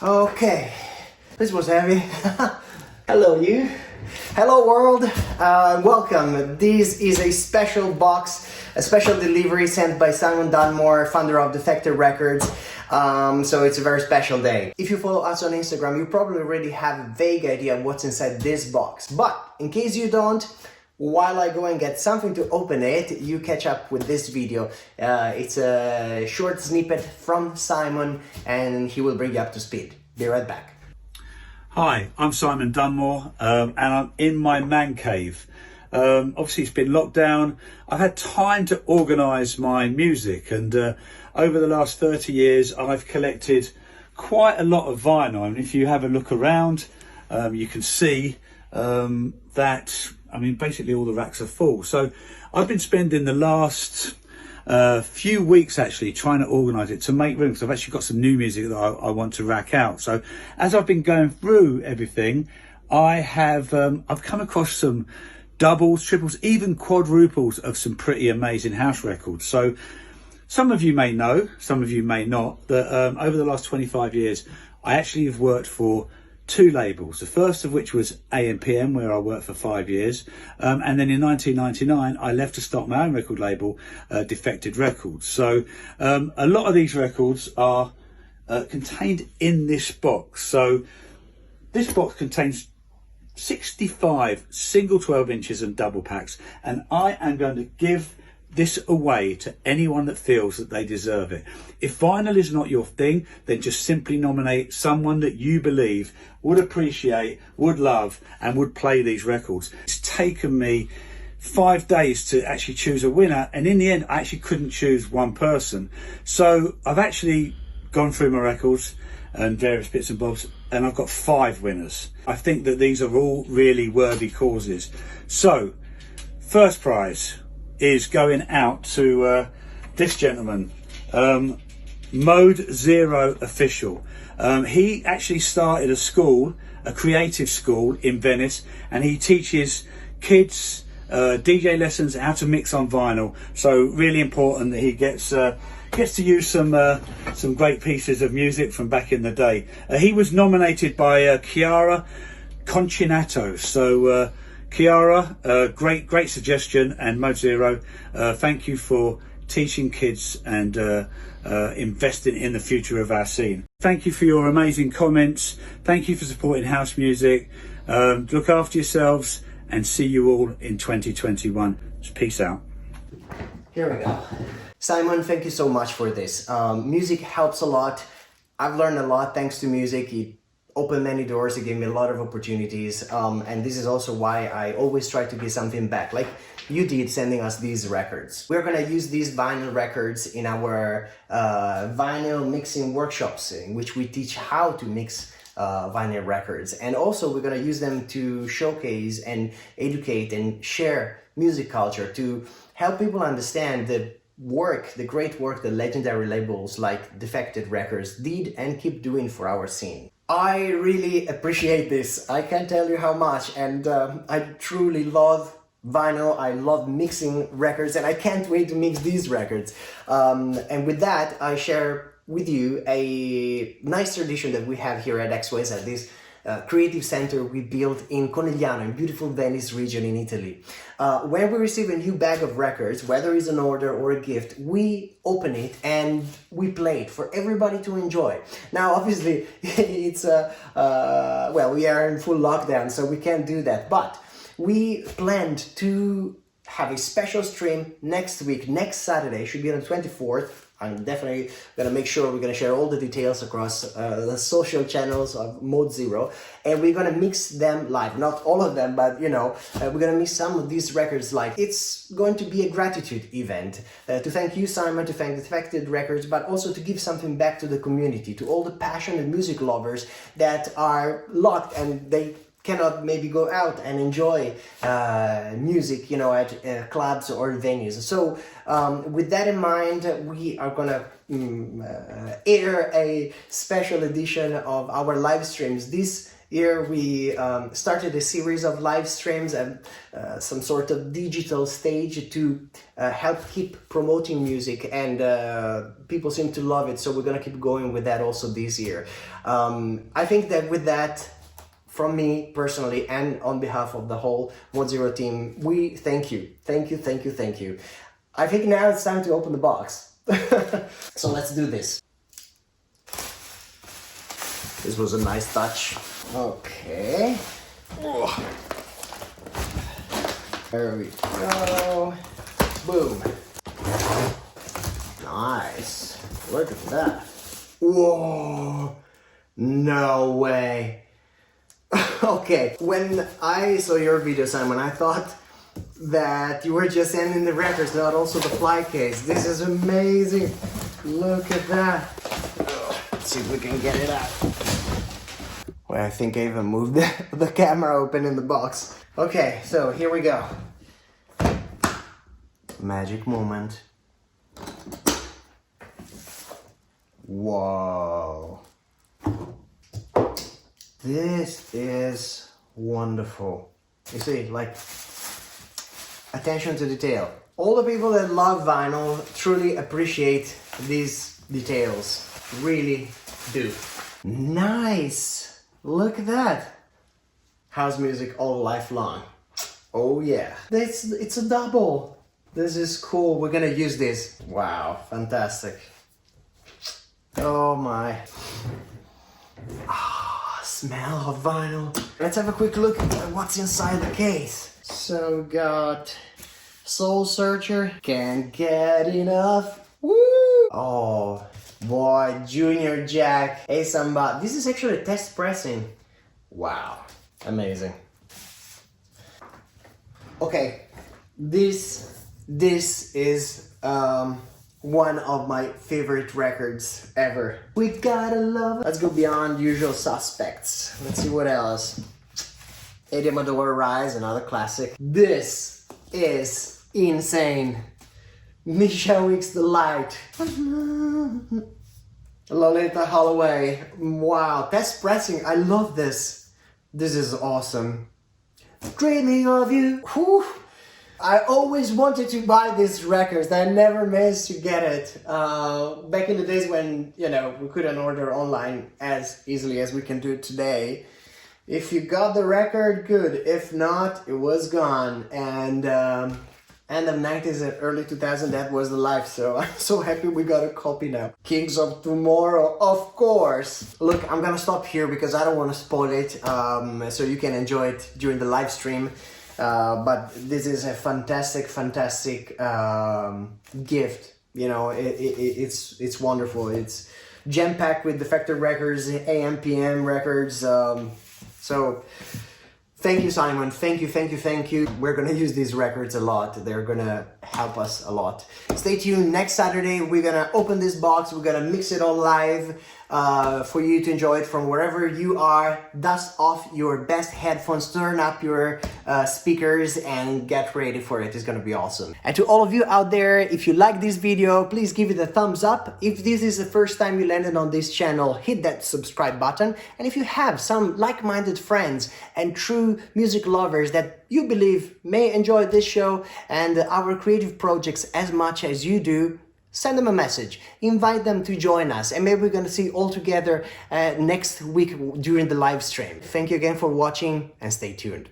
Okay, this was heavy. Hello you. Hello world. Welcome. This is a special box, a special delivery sent by Simon Dunmore, founder of Defected Records. So it's a very special day. If you follow us on Instagram, you probably already have a vague idea what's inside this box. But in case you don't, while I go and get something to open it, you catch up with this video. It's a short snippet from Simon and he will bring you up to speed. Be right back. Hi, I'm Simon Dunmore and I'm in my man cave. Obviously it's been locked down. I've had time to organise my music, and over the last 30 years I've collected quite a lot of vinyl. And if you have a look around, you can see that, I mean, basically all the racks are full. So I've been spending the last few weeks actually trying to organise it to make room, because I've actually got some new music that I want to rack out. So as I've been going through everything, I've come across some doubles, triples, even quadruples of some pretty amazing house records. So some of you may know, some of you may not, that over the last 25 years I actually have worked for two labels, the first of which was AMPM, where I worked for 5 years, and then in 1999 I left to start my own record label, Defected Records. So a lot of these records are contained in this box. So this box contains 65 single 12 inches and double packs, and I am going to give this away to anyone that feels that they deserve it. If vinyl is not your thing, then just simply nominate someone that you believe would appreciate, would love, and would play these records. It's taken me 5 days to actually choose a winner, and in the end I actually couldn't choose one person. So I've actually gone through my records and various bits and bobs, and I've got 5 winners. I think that these are all really worthy causes. So first prize is going out to this gentleman, Mode Zero Official. He actually started a school, a creative school in Venice, and he teaches kids DJ lessons, how to mix on vinyl. So really important that he gets to use some great pieces of music from back in the day. He was nominated by Chiara Concinato. So Chiara, great suggestion, and Mode Zero, thank you for teaching kids and investing in the future of our scene. Thank you for your amazing comments. Thank you for supporting house music. Look after yourselves, and see you all in 2021. Just peace out. Here we go. Simon, thank you so much for this. Music helps a lot. I've learned a lot thanks to music. It opened many doors, it gave me a lot of opportunities, and this is also why I always try to give something back, like you did sending us these records. We're gonna use these vinyl records in our vinyl mixing workshops, in which we teach how to mix vinyl records, and also we're gonna use them to showcase and educate and share music culture, to help people understand the great work that legendary labels like Defected Records did and keep doing for our scene. I really appreciate this. I can't tell you how much, and I truly love vinyl. I love mixing records, and I can't wait to mix these records. And with that, I share with you a nice tradition that we have here at XYZ, this creative center we built in Conegliano, in beautiful Venice region in Italy. When we receive a new bag of records, whether it's an order or a gift, we open it and we play it for everybody to enjoy. Now, obviously, it's well, we are in full lockdown, so we can't do that. But we planned to have a special stream next week, next Saturday, should be on the 24th. I'm definitely gonna make sure we're gonna share all the details across the social channels of Mode Zero, and we're gonna mix them live. Not all of them, but you know, we're gonna mix some of these records live. It's going to be a gratitude event to thank you, Simon, to thank Defected Records, but also to give something back to the community, to all the passionate music lovers that are locked and they cannot maybe go out and enjoy music, you know, at clubs or venues. So with that in mind, we are gonna air a special edition of our live streams. This year we started a series of live streams and some sort of digital stage to help keep promoting music, and people seem to love it, so we're gonna keep going with that also this year. I think that with that, from me personally and on behalf of the whole 1-0 team, we thank you. Thank you, thank you, thank you. I think now it's time to open the box. So let's do this. This was a nice touch. Okay. Oh. There we go. Boom. Nice. Look at that. Whoa. No way. Okay, when I saw your video, Simon, I thought that you were just sending the records, not also the fly case. This is amazing. Look at that. Let's see if we can get it out. Well, I think I even moved the camera open in the box. Okay, so here we go. Magic moment. Whoa. This is wonderful. You see, like, attention to detail. All the people that love vinyl truly appreciate these details. Really do. Nice! Look at that! House music all life long. Oh yeah. It's a double. This is cool. We're gonna use this. Wow, fantastic. Oh my. Smell of vinyl. Let's have a quick look at what's inside the case. So we got Soul Searcher, Can't Get Enough. Woo! Oh boy, Junior Jack, Hey Samba. This is actually a test pressing. Wow, amazing. Okay, this is one of my favorite records ever. We gotta love it. Let's go beyond Usual Suspects. Let's see what else. Eddie Amador Rise, another classic. This is insane. Michelle Weeks The Light. Lolita Holloway. Wow, test pressing. I love this. This is awesome. Dreaming of You. Whew. I always wanted to buy these records. I never managed to get it. Back in the days when, you know, we couldn't order online as easily as we can do it today. If you got the record, good. If not, it was gone. And end of 90s and early 2000, that was the life. So I'm so happy we got a copy now. Kings of Tomorrow, of course. Look, I'm gonna stop here because I don't want to spoil it, so you can enjoy it during the live stream. But this is a fantastic gift. You know, it's wonderful. It's jam-packed with Defector Records, AM/PM Records. So thank you, Simon. Thank you. We're gonna use these records a lot. They're gonna help us a lot. Stay tuned. Next Saturday, we're gonna open this box. We're gonna mix it all live for you to enjoy it from wherever you are. Dust off your best headphones, turn up your speakers, and get ready for it. It's gonna be awesome. And to all of you out there, if you like this video, please give it a thumbs up. If this is the first time you landed on this channel, hit that subscribe button. And if you have some like-minded friends and true music lovers that you believe may enjoy this show and our creative projects as much as you do, send them a message, invite them to join us, and maybe we're gonna see all together next week during the live stream. Thank you again for watching, and stay tuned.